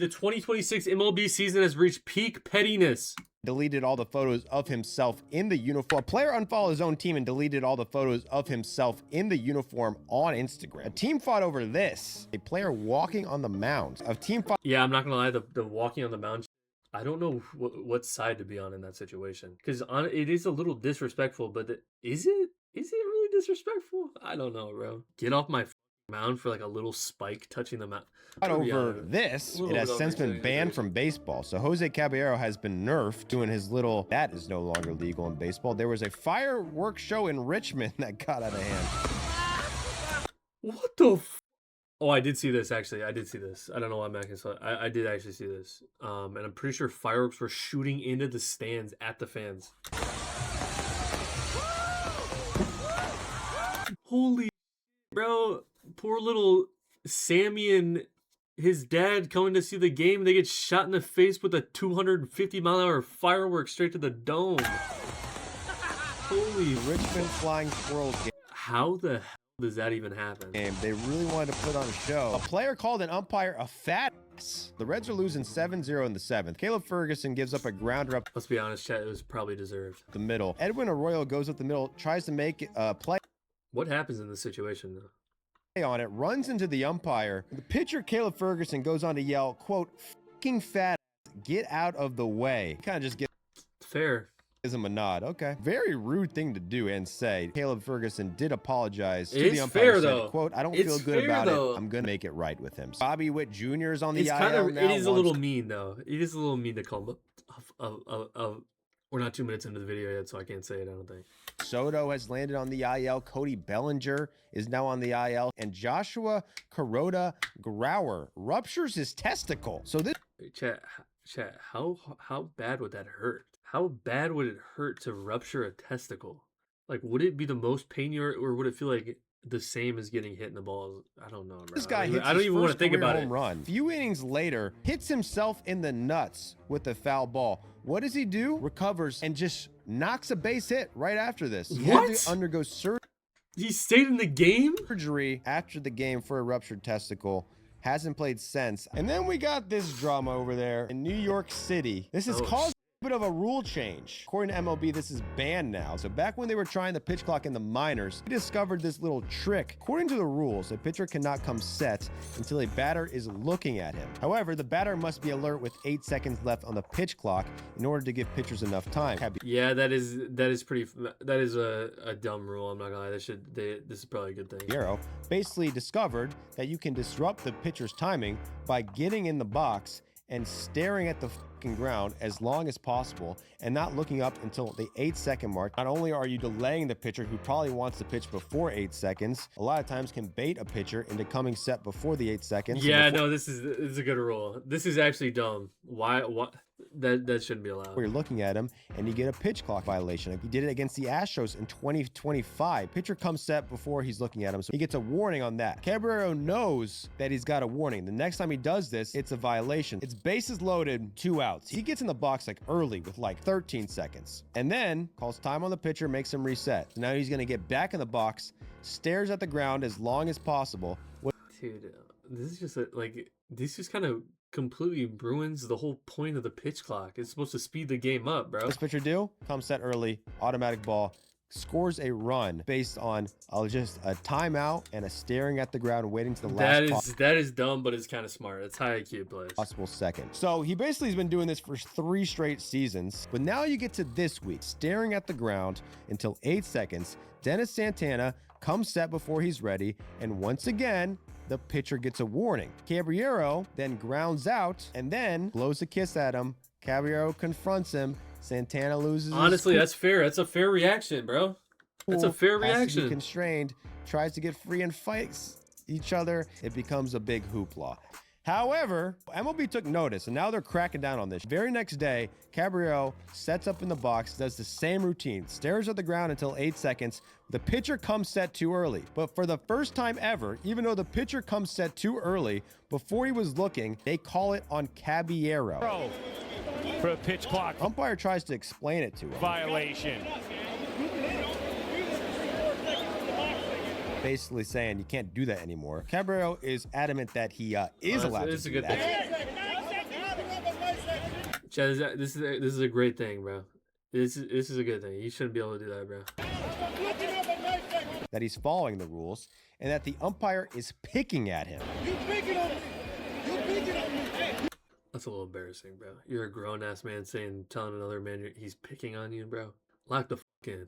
The 2026 MLB season has reached peak pettiness. Deleted all the photos of himself in the uniform. A player unfollowed his own team and deleted all the photos of himself in the uniform on Instagram. A team fought over this. A player walking on the mound. A team fought. Yeah, I'm not gonna lie. The walking on the mound. I don't know what side to be on in that situation, because it is a little disrespectful. But is it really disrespectful? I don't know, bro. Get off my mound for like a little spike touching the mound. Over this, it has since been banned from baseball. So Jose Caballero has been nerfed, doing his little, that is no longer legal in baseball. There was a fireworks show in Richmond that got out of hand. What the Oh, I did see this, actually. I did see this. I don't know why I'm making so. I did actually see this. And I'm pretty sure fireworks were shooting into the stands at the fans. Holy bro. Poor little Sammy and his dad coming to see the game. They get shot in the face with a 250-mile-an-hour firework straight to the dome. Holy Richmond Flying Squirrels game. How the hell does that even happen? They really wanted to put on a show. A player called an umpire a fat ass. The Reds are losing 7-0 in the 7th. Caleb Ferguson gives up a grounder up. Let's be honest, chat, it was probably deserved. The middle. Edwin Arroyo goes up the middle, tries to make a play. What happens in this situation, though? On it, runs into the umpire. The pitcher, Caleb Ferguson, goes on to yell, quote, "Fucking fat ass, get out of the way." Kind of just gives him a nod. Okay. Very rude thing to do and say. Caleb Ferguson did apologize to the umpire. Fair, said, though. Quote, "I don't feel good about it. I'm going to make it right with him." Bobby Witt Jr. is on the IL now. It is a little mean, though. It is a little mean to call him. We're not 2 minutes into the video yet, so I can't say it, I don't think. Soto has landed on the IL. Cody Bellinger is now on the IL. And Joshua Kuroda Grauer ruptures his testicle. So this... Chat, how bad would that hurt? How bad would it hurt to rupture a testicle? Like, would it be the most pain or would it feel like the same as getting hit in the balls? I don't know, bro. This guy I don't even want to think about it. Run. A few innings later, hits himself in the nuts with a foul ball. What does he do? Recovers and just knocks a base hit right after this. He had to undergo surgery. He stayed in the game? Surgery after the game for a ruptured testicle. Hasn't played since. And then we got this drama over there in New York City. This has caused a bit of a rule change. According to MLB, this is banned now. So back when they were trying the pitch clock in the minors, they discovered this little trick. According to the rules, a pitcher cannot come set until a batter is looking at him. However, the batter must be alert with 8 seconds left on the pitch clock in order to give pitchers enough time. Yeah, that is a dumb rule. I'm not gonna lie. This is probably a good thing. Hero basically discovered that you can disrupt the pitcher's timing by getting in the box and staring at the fucking ground as long as possible and not looking up until the 8-second mark. Not only are you delaying the pitcher who probably wants to pitch before 8 seconds, a lot of times can bait a pitcher into coming set before the 8 seconds. Yeah, no, this is a good rule. This is actually dumb. Why? What? That shouldn't be allowed. You're looking at him and you get a pitch clock violation. He did it against the Astros in 2025. Pitcher comes set before he's looking at him, so he gets a warning on that. Caballero knows that he's got a warning. The next time he does this, it's a violation. It's bases loaded, 2 outs. He gets in the box like early with like 13 seconds and then calls time on the pitcher, makes him reset. So now he's going to get back in the box, stares at the ground as long as possible. Dude, this is just this just kind of completely ruins the whole point of the pitch clock. It's supposed to speed the game up, bro. What's pitcher do? Come set early, automatic ball, scores a run based on just a timeout and a staring at the ground waiting to the last. That is dumb, but it's kind of smart. It's high IQ plays. Possible second. So he basically has been doing this for 3 straight seasons. But now you get to this week, staring at the ground until 8 seconds. Dennis Santana comes set before he's ready, and once again, the pitcher gets a warning. Caballero then grounds out and then blows a kiss at him. Caballero confronts him. Santana loses. Honestly, that's fair. That's a fair reaction, bro. That's a fair reaction. Has to be constrained, tries to get free and fights each other. It becomes a big hoopla. However, MLB took notice, and now they're cracking down on this. Very next day, Caballero sets up in the box, does the same routine, stares at the ground until 8 seconds. The pitcher comes set too early. But for the first time ever, even though the pitcher comes set too early, before he was looking, they call it on Caballero. For a pitch clock. Umpire tries to explain it to him. Violation. Basically saying you can't do that anymore. Caballero is adamant that he is allowed to do that. Chad, this is a great thing, bro. This is a good thing. You shouldn't be able to do that, bro. That he's following the rules and that the umpire is picking at him. You picking on me. You picking on me. That's a little embarrassing, bro. You're a grown ass man telling another man he's picking on you, bro. Lock the in.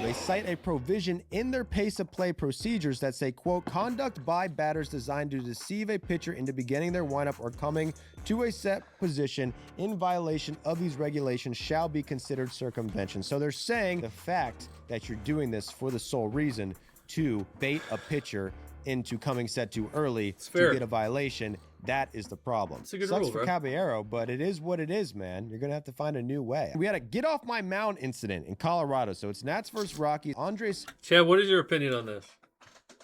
They cite a provision in their pace of play procedures that say, quote, conduct by batters designed to deceive a pitcher into beginning their windup or coming to a set position in violation of these regulations shall be considered circumvention. So they're saying the fact that you're doing this for the sole reason to bait a pitcher into coming set too early to get a violation, that is the problem. It's a good Sucks rule, for bro. Caballero, but it is what it is, man. You're gonna have to find a new way. We had a get off my mound incident in Colorado, so it's Nats versus Rockies. Andres Chad, what is your opinion on this?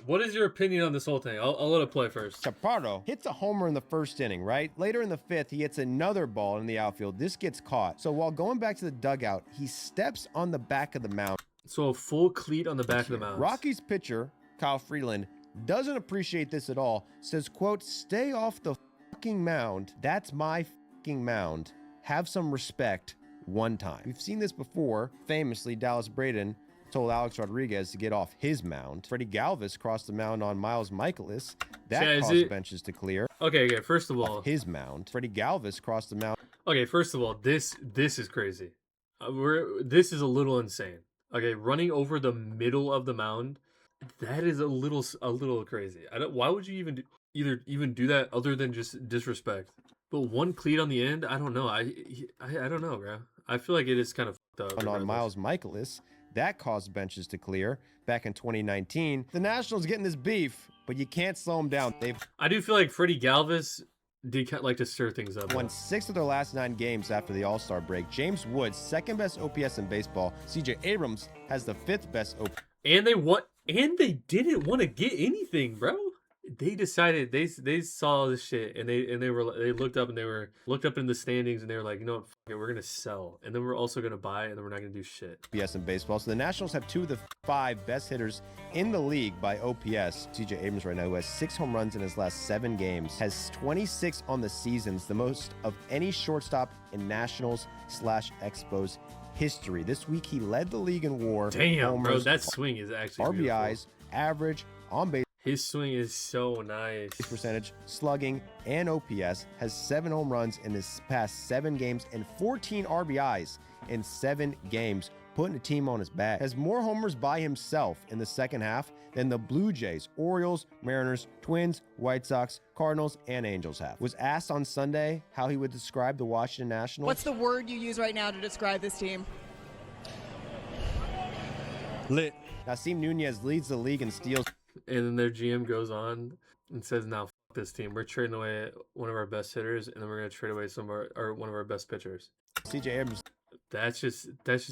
What is your opinion on this whole thing? I'll let it play first. Chaparro hits a homer in the first inning, right? Later in the fifth, he hits another ball in the outfield. This gets caught. So while going back to the dugout, he steps on the back of the mound. So a full cleat on the back of the mound. Rockies pitcher, Kyle Freeland, doesn't appreciate this at all. Says, quote, stay off the fucking mound. That's my fucking mound. Have some respect one time. We've seen this before. Famously, Dallas Braden told Alex Rodriguez to get off his mound. Freddie Galvis crossed the mound on Miles Michaelis. That caused benches to clear. Okay, first of all, his mound. Freddie Galvis crossed the mound. Okay, first of all, this is crazy. This is a little insane. Okay, running over the middle of the mound, that is a little crazy. Why would you even do that other than just disrespect? But one cleat on the end, I don't know. I don't know, bro. I feel like it is kind of fucked up. And on Miles Michaelis, that caused benches to clear back in 2019. The Nationals getting this beef, but you can't slow them down. I do feel like Freddie Galvis did like to stir things up. Won 6 of their last 9 games after the All-Star break. James Woods, second best OPS in baseball. CJ Abrams has the 5th best OPS. And they didn't want to get anything, bro. They decided they saw this shit and they looked up in the standings and they were like, you know what, fuck it, we're gonna sell and then we're also gonna buy and then we're not gonna do shit. OPS in baseball. So the Nationals have 2 of the 5 best hitters in the league by OPS. CJ Abrams right now, who has 6 home runs in his last 7 games, has 26 on the seasons, the most of any shortstop in Nationals/Expos history. This week he led the league in WAR. Damn, homers, bro, that swing is actually RBIs, beautiful. average, on base. His swing is so nice. Percentage, slugging, and OPS. Has 7 home runs in his past 7 games and 14 RBIs in 7 games, putting the team on his back. Has more homers by himself in the second half than the Blue Jays, Orioles, Mariners, Twins, White Sox, Cardinals, and Angels have. Was asked on Sunday how he would describe the Washington Nationals. What's the word you use right now to describe this team? Lit. Nasim Nunez leads the league in steals. And then their GM goes on and says, "Now fuck this team. We're trading away one of our best hitters, and then we're gonna trade away one of our best pitchers." CJ Abrams. That's just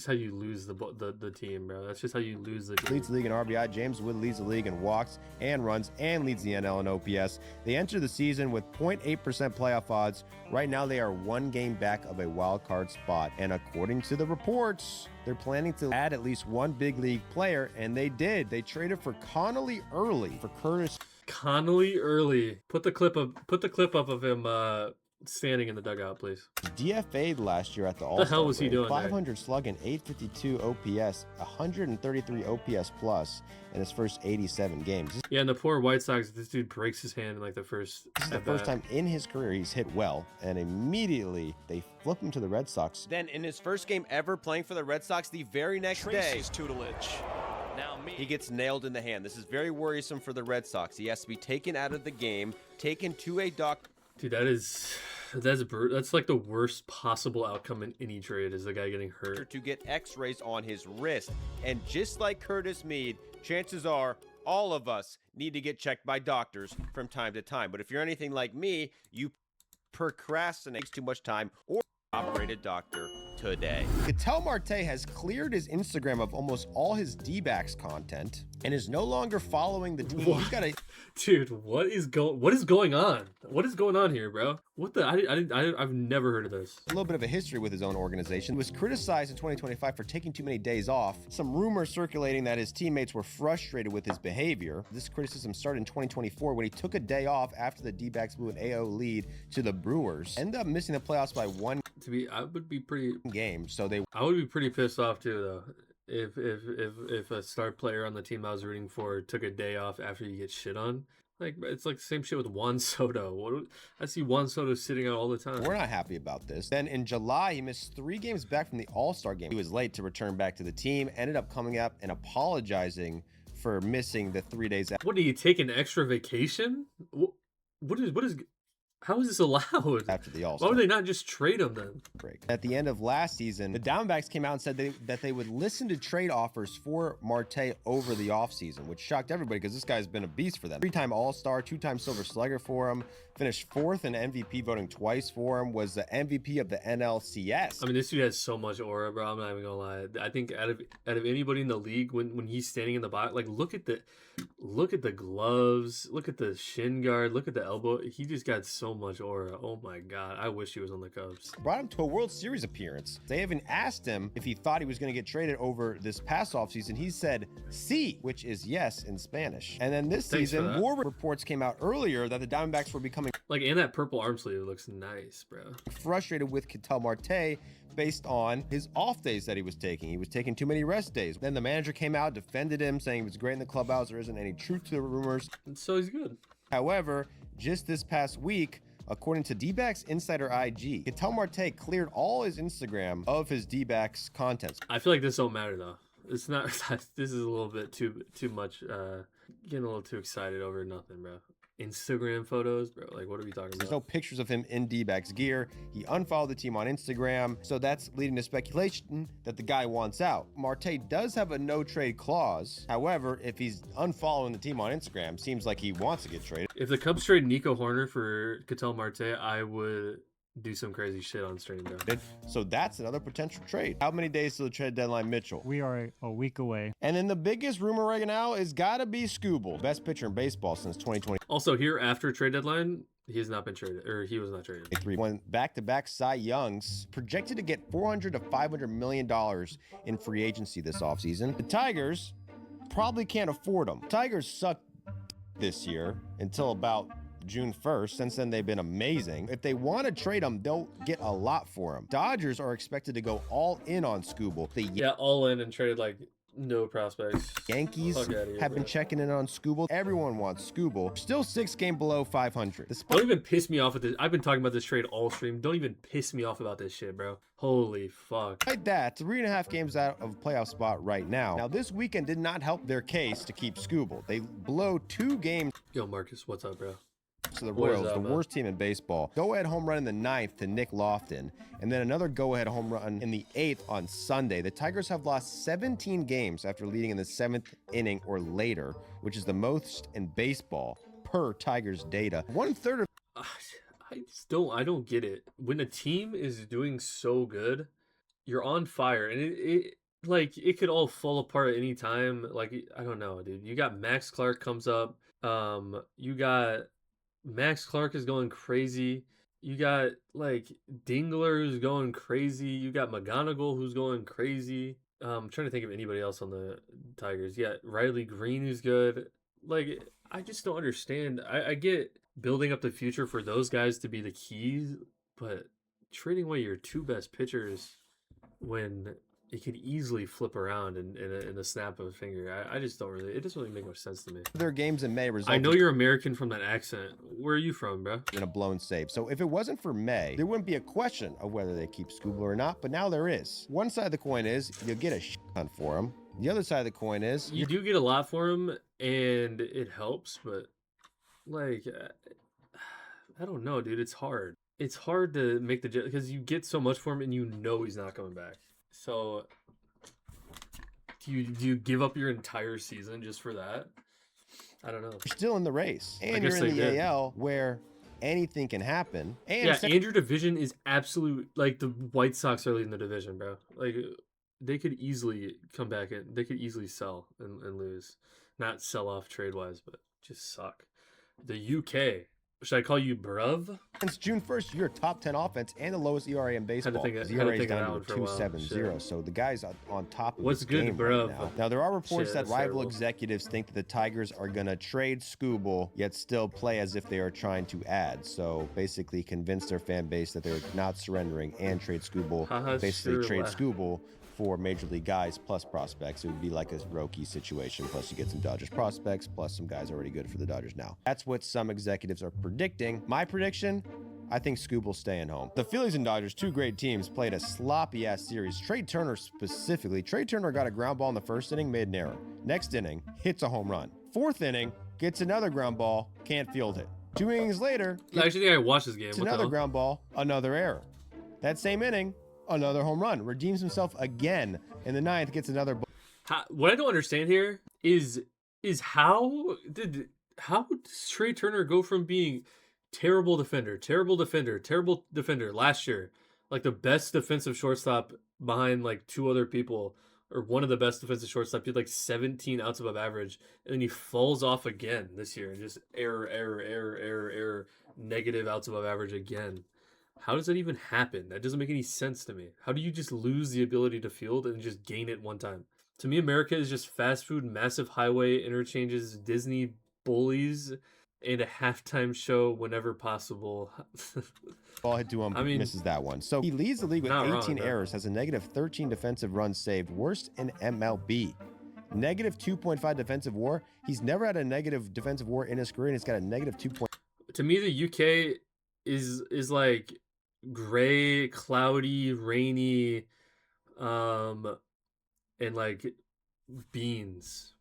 how you lose the team, bro. That's just how you lose the team. Leads the league in RBI. James Wood leads the league in walks and runs and leads the NL in OPS. They enter the season with 0.8% playoff odds. Right now, they are 1 game back of a wild card spot. And according to the reports, they're planning to add at least 1 big league player, and they did. They traded for Connolly early for Curtis. Connolly early. Put the clip up of him standing in the dugout, please. DFA'd last year at the All-Star. The hell was he doing 500 slugging, 852 OPS, 133 OPS plus in his first 87 games. Yeah, and the poor White Sox, this dude breaks his hand in like the first. This is the first time in his career he's hit well, and immediately they flip him to the Red Sox. Then in his first game ever playing for the Red Sox, the very next day, tutelage. Now he gets nailed in the hand. This is very worrisome for the Red Sox. He has to be taken out of the game, taken to a doctor. Dude, that's like the worst possible outcome in any trade is the guy getting hurt. To get x-rays on his wrist. And just like Curtis Mead, chances are all of us need to get checked by doctors from time to time. But if you're anything like me, you procrastinate too much time or operate a doctor today. Ketel Marte has cleared his Instagram of almost all his D-backs content and is no longer following the team. He's got a Dude, what is going on? What is going on here, bro? What the? I've never heard of this. A little bit of a history with his own organization. He was criticized in 2025 for taking too many days off. Some rumors circulating that his teammates were frustrated with his behavior. This criticism started in 2024 when he took a day off after the D-backs blew an AO lead to the Brewers. Ended up missing the playoffs by one I would be pretty game. So I would be pretty pissed off too, though. If a star player on the team I was rooting for took a day off after you get shit on. Like, it's like the same shit with Juan Soto. I see Juan Soto sitting out all the time. We're not happy about this. Then in July, he missed 3 games back from the All-Star game. He was late to return back to the team, ended up coming up and apologizing for missing the 3 days. What, do you take an extra vacation? What is how is this allowed? After the All-Star Why would they not just trade him then? break. At the end of last season, the Diamondbacks came out and said that they would listen to trade offers for Marte over the offseason, which shocked everybody because this guy's been a beast for them. 3-time All-Star, 2-time Silver Slugger for him, finished 4th in MVP voting twice for him, was the MVP of the NLCS. I mean, this dude has so much aura, bro. I'm not even gonna lie. I think out of anybody in the league, when he's standing in the box, like look at the gloves, look at the shin guard, look at the elbow. He just got so much aura. Oh my god, I wish he was on the Cubs. Brought him to a World Series appearance. They even asked him if he thought he was going to get traded over this past offseason. He said, sí, which is yes in Spanish. And then this Thanks for season, that. more reports came out earlier that the Diamondbacks were becoming Like, and that purple arm sleeve looks nice, bro. frustrated with Ketel Marte based on his off days that he was taking. He was taking too many rest days. Then the manager came out, defended him, saying he was great in the clubhouse. There isn't any truth to the rumors. And so he's good. However, just this past week, according to D-backs Insider IG, Ketel Marte cleared all his Instagram of his D-backs content. I feel like this don't matter though. It's not. This is a little bit too much. Getting a little too excited over nothing, bro. Instagram photos, bro. Like, what are we talking There's about? no pictures of him in D-backs gear. He unfollowed the team on Instagram, so that's leading to speculation that the guy wants out. Marte does have a no-trade clause. However, if he's unfollowing the team on Instagram, seems like he wants to get traded. If the Cubs trade Nico Horner for Ketel Marte, I would do some crazy shit on stream, bro. So that's another potential trade. How many days to the trade deadline, Mitchell? We are a week away. And then the biggest rumor right now is gotta be Scooble, best pitcher in baseball since 2023. Also, here after trade deadline, he has not been traded, or he was not traded. Won back-to-back Cy Youngs, projected to get $400 to $500 million in free agency this offseason. The Tigers probably can't afford them. Tigers sucked this year until about June 1st. Since then, they've been amazing. If they want to trade him, they'll get a lot for him. Dodgers are expected to go all in on Scooble. The Yeah, all in and traded like no prospects. Yankees Fuck outta here, have been bro. checking in on Scooble. Everyone wants Scooble. Still 6 games below 500. Don't even piss me off with this. I've been talking about this trade all stream. Don't even piss me off about this shit, bro. Holy fuck. Despite that, 3.5 games out of a playoff spot right now. Now, this weekend did not help their case to keep Scooble. They blow 2 games Yo, Marcus, what's up, bro? to the What is Royals, up, the man? worst team in baseball. Go-ahead home run in the 9th to Nick Lofton, and then another go-ahead home run in the 8th on Sunday. The Tigers have lost 17 games after leading in the 7th inning or later, which is the most in baseball per Tigers data. 1/3 of I don't get it. When a team is doing so good, you're on fire, and it could all fall apart at any time. Like, I don't know, dude. You got Max Clark comes up. You got Max Clark is going crazy. You got like Dingler who's going crazy. You got McGonigal who's going crazy. I'm trying to think of anybody else on the Tigers. Yeah, Riley Green who's good. Like, I just don't understand. I get building up the future for those guys to be the keys, but trading away your 2 best pitchers when it could easily flip around in the snap of a finger. I just don't really. It doesn't really make much sense to me. their games in May I resulted know you're American from that accent. Where are you from, bro? in a blown save. So if it wasn't for May, there wouldn't be a question of whether they keep Scooble or not, but now there is. One side of the coin is you'll get a shit ton for him. The other side of the coin is You do get a lot for him, and it helps, but like, I don't know, dude. It's hard. It's hard to make the because you get so much for him, and you know he's not coming back. So, do you give up your entire season just for that? I don't know. you're still in the race. And guess you're in they the did. AL where anything can happen. And Yeah, and your division is absolute. Like, the White Sox are leading the division, bro. Like, they could easily come back and they could easily sell and lose. Not sell off trade wise, but just suck. The UK, Should I call you bruv? Since June 1st, you're top 10 offense and the lowest ERA in baseball. His ERA is down to 2.70, so the guy's on top of his game right now. Now, there are reports that rival executives think that the Tigers are going to trade Skubal, yet still play as if they are trying to add. So basically convince their fan base that they're not surrendering and trade Skubal. Trade Skubal for Major League guys plus prospects. It would be like a Roki situation. Plus you get some Dodgers prospects, plus some guys already good for the Dodgers now. That's what some executives are predicting. My prediction, I think Skubal's staying home. The Phillies and Dodgers, two great teams, played a sloppy-ass series. Trey Turner specifically. Trey Turner got a ground ball in the first inning, made an error. Next inning, hits a home run. Fourth inning, gets another ground ball, can't field it. 2 innings later, I actually think I watched this game. It's another ground ball, another error. That same inning, another home run. Redeems himself again in the ninth, gets another. What I don't understand here is how did Trey Turner go from being terrible defender last year, like the best defensive shortstop behind like two other people, or one of the best defensive shortstop, he had like 17 outs above average, and then he falls off again this year and just error, negative outs above average again. How does that even happen? That doesn't make any sense to me. How do you just lose the ability to field and just gain it one time? To me, America is just fast food, massive highway interchanges, Disney bullies, and a halftime show whenever possible. Ball hit to him, misses that one. So he leads the league with 18 errors, has a negative 13 defensive runs saved, worst in MLB. Negative 2.5 defensive WAR. He's never had a negative defensive WAR in his career, and he's got a negative 2. To me, the UK is like gray, cloudy, rainy, and like beans.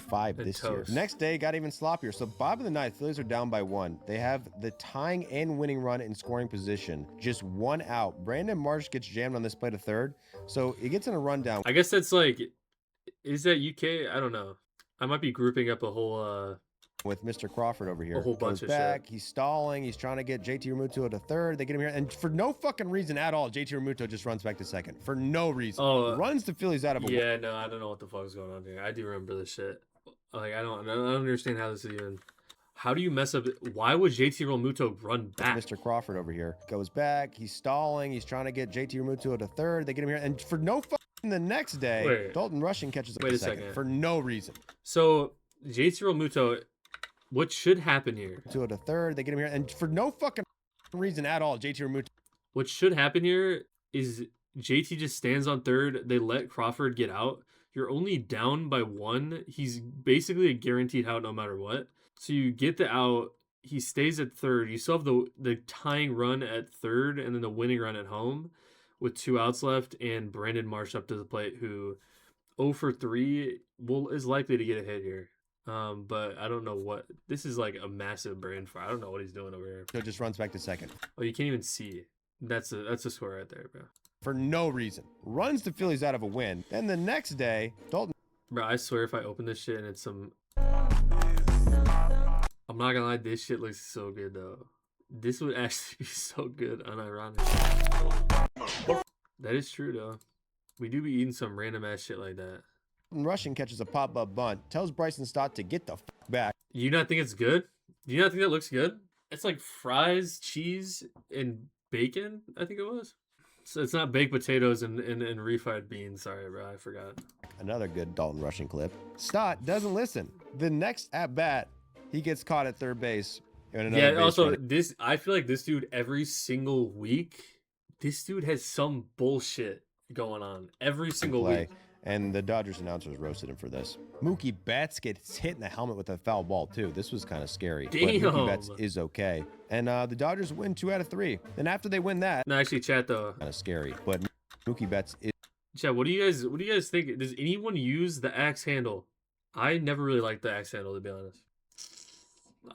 5 this year. Next day got even sloppier. So bottom of the ninth, Phillies are down by 1. They have the tying and winning run in scoring position. Just 1 out. Brandon Marsh gets jammed on this play to third. So it gets in a rundown. I guess that's like, is that UK? I don't know. I might be grouping up a whole with Mr. Crawford over here. A whole bunch of back. Shit. He's stalling. He's trying to get JT Realmuto to third. They get him here. And for no fucking reason at all, JT Realmuto just runs back to second. For no reason. Runs the Phillies out of a Yeah, no, I don't know what the fuck is going on here. I do remember this shit. Like, I don't understand how this is even... How do you mess up... Why would JT Realmuto run back? Mr. Crawford over here. Goes back. He's stalling. He's trying to get JT Realmuto to third. They get him here. And for no fucking the next day, Dalton Rushing catches a second. For no reason. So, JT Realmuto... What should happen here? To a third, they get him here, and for no fucking reason at all, JT Realmuto. What should happen here is JT just stands on third. They let Crawford get out. You're only down by 1. He's basically a guaranteed out no matter what. So you get the out. He stays at third. You still have the tying run at third and then the winning run at home with 2 outs left, and Brandon Marsh up to the plate, who 0 for 3 is likely to get a hit here. But I don't know what this is, like a massive brain fire. I don't know what he's doing over here. So it just runs back to second. Oh, you can't even see. That's a score right there, bro. For no reason. Runs the Phillies out of a win. Then the next day, Dalton. Bro, I swear if I open this shit and it's some... I'm not gonna lie, this shit looks so good though. This would actually be so good, unironically. That is true though. We do be eating some random ass shit like that. Rushing catches a pop-up bunt, tells Bryson Stott to get the fuck back. Do you not think it's good? Do you not think that looks good? It's like fries, cheese, and bacon, I think it was. So it's not baked potatoes and refried beans. Sorry, bro, I forgot. Another good Dalton Rushing clip. Stott doesn't listen. The next at-bat, he gets caught at third base. Also, I feel like this dude, every single week, this dude has some bullshit going on. Every single week. And the Dodgers announcers roasted him for this. Mookie Betts gets hit in the helmet with a foul ball, too. This was kind of scary. Damn. But Mookie Betts is okay. And the Dodgers win 2 out of 3. And after they win that... No, actually, chat, though. Kind of scary. But Mookie Betts is... Chat, what do you guys think? Does anyone use the axe handle? I never really liked the axe handle, to be honest.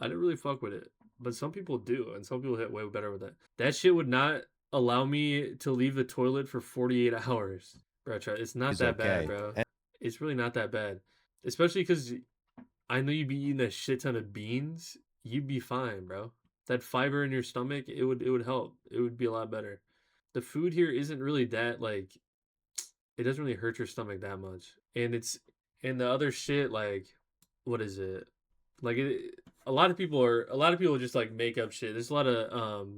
I didn't really fuck with it. But some people do, and some people hit way better with it. That shit would not allow me to leave the toilet for 48 hours. Bro, it's not that bad, bro. It's really not that bad. Especially because I know you'd be eating a shit ton of beans. You'd be fine, bro. That fiber in your stomach, it would help. It would be a lot better. The food here isn't really that, like, it doesn't really hurt your stomach that much. And the other shit, like, what is it? Like a lot of people just like make up shit. There's a lot of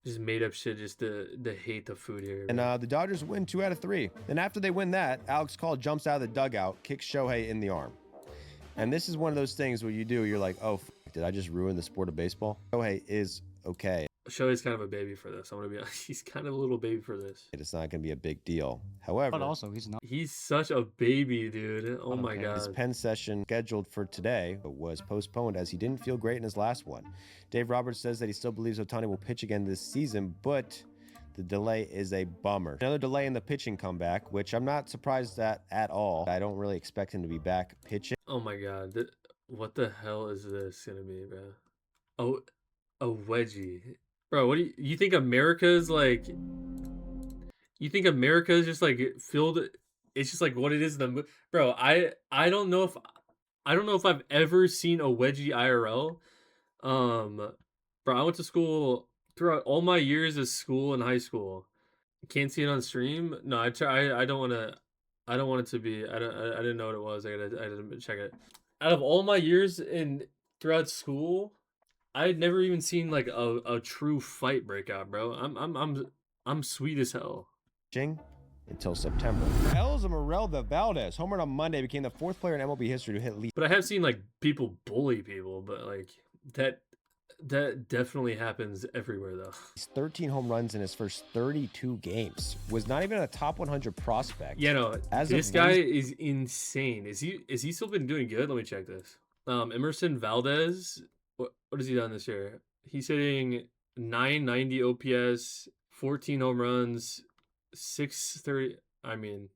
just made up shit just to hate the food here. And the Dodgers win 2 out of 3. Then after they win that, Alex Call jumps out of the dugout, kicks Shohei in the arm. And this is one of those things where you're like, oh, did I just ruin the sport of baseball? Shohei is okay. Shohei's kind of a baby for this. I'm gonna be honest. He's kind of a little baby for this. It's not going to be a big deal. However, but also he's not. He's such a baby, dude. Oh my god. His pen session scheduled for today was postponed as he didn't feel great in his last one. Dave Roberts says that he still believes Ohtani will pitch again this season, but the delay is a bummer. Another delay in the pitching comeback, which I'm not surprised at all. I don't really expect him to be back pitching. Oh my god. What the hell is this gonna be, bro? Oh, a wedgie. Bro, what do you think America's like? You think America's just like filled? It's just like what it is. Bro, I don't know if I've ever seen a wedgie IRL. Bro, I went to school throughout all my years of school and high school. Can't see it on stream. No, I don't want to. I don't want it to be. I didn't know what it was. I didn't check it. Out of all my years throughout school, I had never even seen like a true fight breakout, bro. I'm sweet as hell. Until September. Elzamerelda Valdez, homered on Monday, became the 4th player in MLB history to hit lead. But I have seen like people bully people, but like that definitely happens everywhere though. He's 13 home runs in his first 32 games. Was not even a top 100 prospect. Yeah, no. This guy is insane. Is he still been doing good? Let me check this. Emerson Valdez. What has he done this year? He's hitting 990 OPS, 14 home runs, 630. I mean,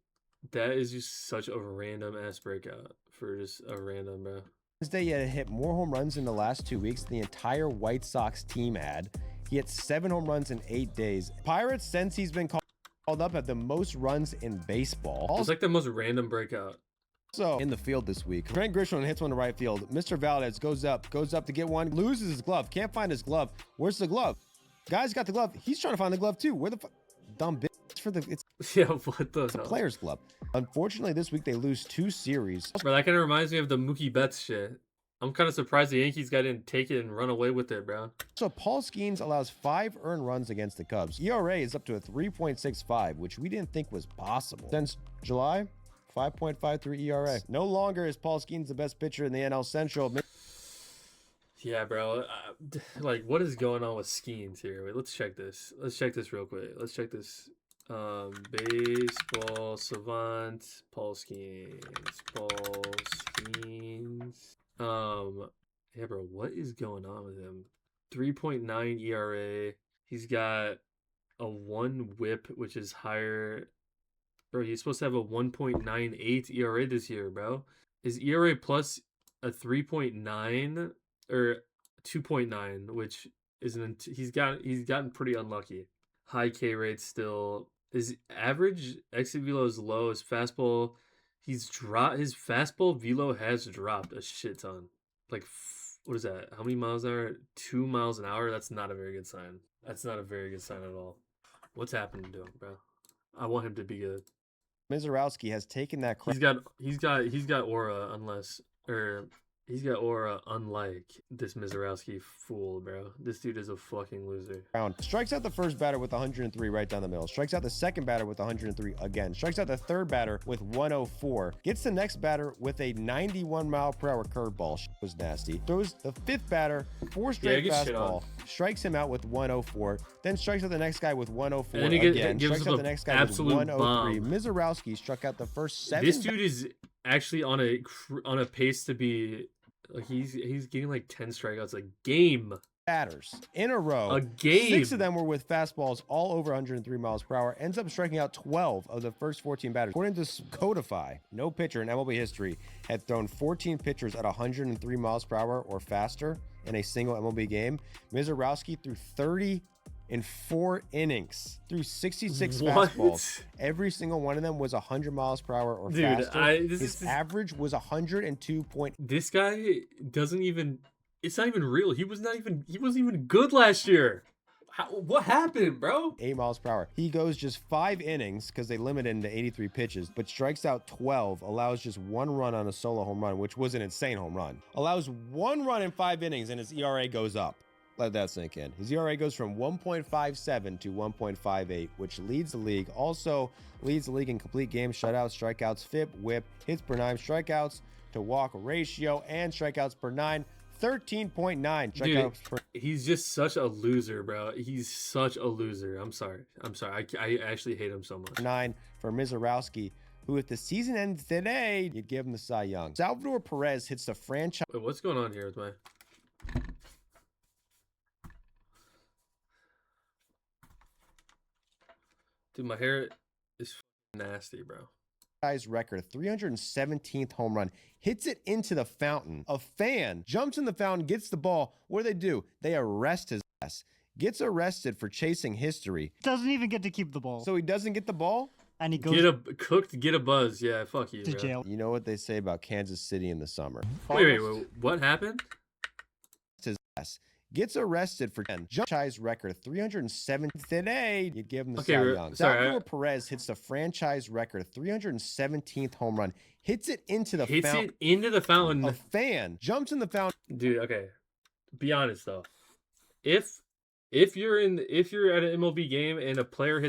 that is just such a random ass breakout for just a random, bro. Wednesday, he had hit more home runs in the last 2 weeks than the entire White Sox team had. He hit 7 home runs in 8 days. Pirates, since he's been called up, have the most runs in baseball. It's like the most random breakout. So in the field this week, Trent Grisham hits one to right field. Mr. Valdez goes up to get one, loses his glove, can't find his glove. Where's the glove? Guy's got the glove. He's trying to find the glove too. Where the fuck? Dumb bitch. It's yeah, what the hell? Player's glove. Unfortunately, this week they lose 2 series. Bro, that kind of reminds me of the Mookie Betts shit. I'm kind of surprised the Yankees guy didn't take it and run away with it, bro. So Paul Skeens allows 5 earned runs against the Cubs. ERA is up to a 3.65, which we didn't think was possible. Since July, 5.53 ERA. No longer is Paul Skeens the best pitcher in the NL Central. Yeah, bro. Like, what is going on with Skeens here? Wait, let's check this. Let's check this real quick. Let's check this. Baseball savant, Paul Skeens. Yeah, bro. What is going on with him? 3.9 ERA. He's got a 1 whip, which is higher. Bro, he's supposed to have a 1.98 ERA this year, bro. His ERA plus a 3.9 or 2.9, which isn't. He's gotten pretty unlucky. High K rate still. His average exit velo is low. His fastball, his fastball velo has dropped a shit ton. Like, what is that? How many miles an hour? 2 miles an hour. That's not a very good sign. That's not a very good sign at all. What's happening to him, bro? I want him to be good. Mizorowski has taken that. He's got aura, he's got aura unlike this Mizorowski fool, bro. This dude is a fucking loser. Strikes out the first batter with 103 right down the middle. Strikes out the second batter with 103 again. Strikes out the third batter with 104. Gets the next batter with a 91 mile per hour curveball. Was nasty. Throws the 5th batter 4 straight fastball. Strikes him out with 104. Then strikes out the next guy with 104 and then again. Strikes out the next guy with 103. Mizorowski struck out the first 7. This dude is actually on a pace to be like he's getting like 10 strikeouts a game. Batters in a row. A game. 6 of them were with fastballs all over 103 miles per hour. Ends up striking out 12 of the first 14 batters. According to Codify, no pitcher in MLB history had thrown 14 pitchers at 103 miles per hour or faster in a single MLB game. Mizorowski threw 30 in 4 innings, threw 66 fastballs. Every single one of them was 100 miles per hour or faster. His average was 102. This guy doesn't even. It's not even real. He wasn't even good last year. What happened, bro? 8 miles per hour. He goes just 5 innings because they limit him to 83 pitches, but strikes out 12, allows just 1 run on a solo home run, which was an insane home run. Allows 1 run in 5 innings, and his ERA goes up. Let that sink in. His ERA goes from 1.57 to 1.58, which leads the league. Also leads the league in complete games, shutouts, strikeouts, FIP, WHIP, hits per 9, strikeouts to walk ratio, and strikeouts per 9. 13.9 strikeouts per. He's just such a loser, bro. He's such a loser. I'm sorry. I actually hate him so much. 9 for Mizorowski, who if the season ends today, you'd give him the Cy Young. Salvador Perez hits the franchise. Wait, what's going on here with my... Dude, my hair is nasty, bro. Record, 317th home run, hits it into the fountain. A fan jumps in the fountain, gets the ball. What do? They arrest his ass. Gets arrested for chasing history. Doesn't even get to keep the ball. So he doesn't get the ball? And he goes get a buzz. Yeah, fuck you, to bro. jail. You know what they say about Kansas City in the summer. Wait, what happened? His ass. Gets arrested for 10. Franchise record, 307 today. You'd give him the Cy Young. Salvador Perez hits the franchise record, 317th home run. Hits it into the fountain. Hits it into the fountain. A fan jumps in the fountain. Dude, okay. Be honest though. If you're at an MLB game and a player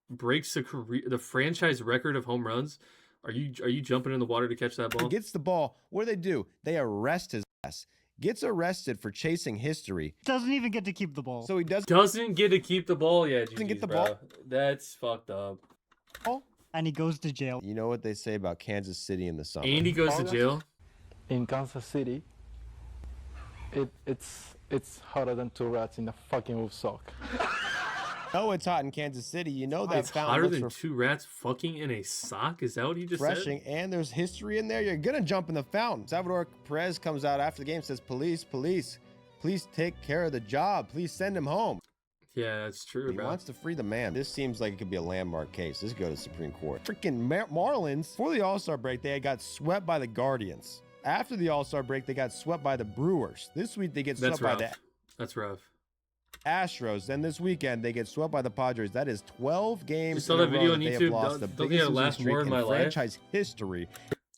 breaks the franchise record of home runs, are you jumping in the water to catch that ball? He gets the ball. What do? They arrest his ass. Gets arrested for chasing history. Doesn't even get to keep the ball. So he doesn't get to keep the ball. Yeah, doesn't get the bro. ball. That's fucked up. And he goes to jail. You know what they say about Kansas City in the summer. And he goes to jail. In Kansas City, it's hotter than 2 rats in a fucking roof sock. Oh, it's hot in Kansas City. You know that it's hotter than 2 rats fucking in a sock? Is that what he just refreshing, said? and there's history in there. You're gonna jump in the fountain. Salvador Perez comes out after the game, says, please take care of the job. Please send him home. Yeah, that's true, He bro. wants to free the man. This seems like it could be a landmark case. This could go to the Supreme Court. Freaking Marlins, before the All-Star break, they got swept by the Guardians. After the All-Star break, they got swept by the Brewers. This week, they get swept by the That's rough. Astros. Then this weekend, they get swept by the Padres. That is 12 games. You saw that video on they have YouTube? lost. Don't The think biggest I losing laughed streak more in my life? franchise history.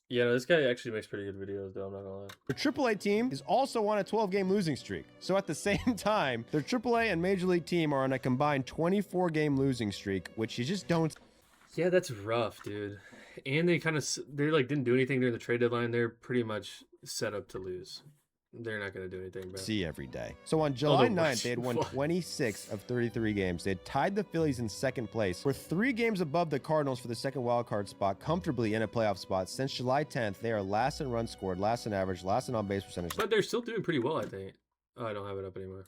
Yeah, no, this guy actually makes pretty good videos, though. I'm not gonna lie. The AAA team is also on a 12-game losing streak. So at the same time, their AAA and Major League team are on a combined 24-game losing streak, which you just don't. Yeah, that's rough, dude. And they didn't do anything during the trade deadline. They're pretty much set up to lose. They're not going to do anything, bro. See every day. So on July 9th, they had won 26 of 33 games. They had tied the Phillies in second place. Were 3 games above the Cardinals for the second wildcard spot, comfortably in a playoff spot. Since July 10th, they are last in runs scored, last in average, last in on-base percentage. But they're still doing pretty well, I think. Oh, I don't have it up anymore.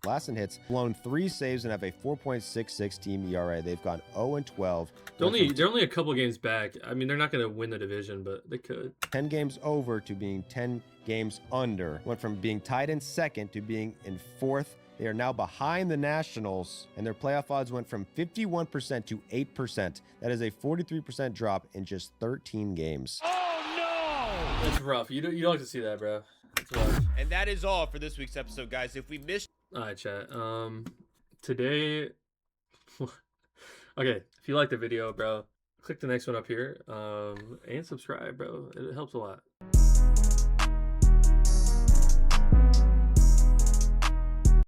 Last in hits, blown 3 saves and have a 4.66 team ERA. They've gone 0-12. They're only a couple games back. I mean, they're not going to win the division, but they could. 10 games over to being 10 games under. Went from being tied in second to being in 4th. They are now behind the Nationals, and their playoff odds went from 51% to 8%. That is a 43% drop in just 13 games. Oh no! That's rough. You don't like to see that, bro. It's rough. And that is all for this week's episode, guys. If we missed All right, chat. Today, okay. If you like the video, bro, click the next one up here. And subscribe, bro. It helps a lot.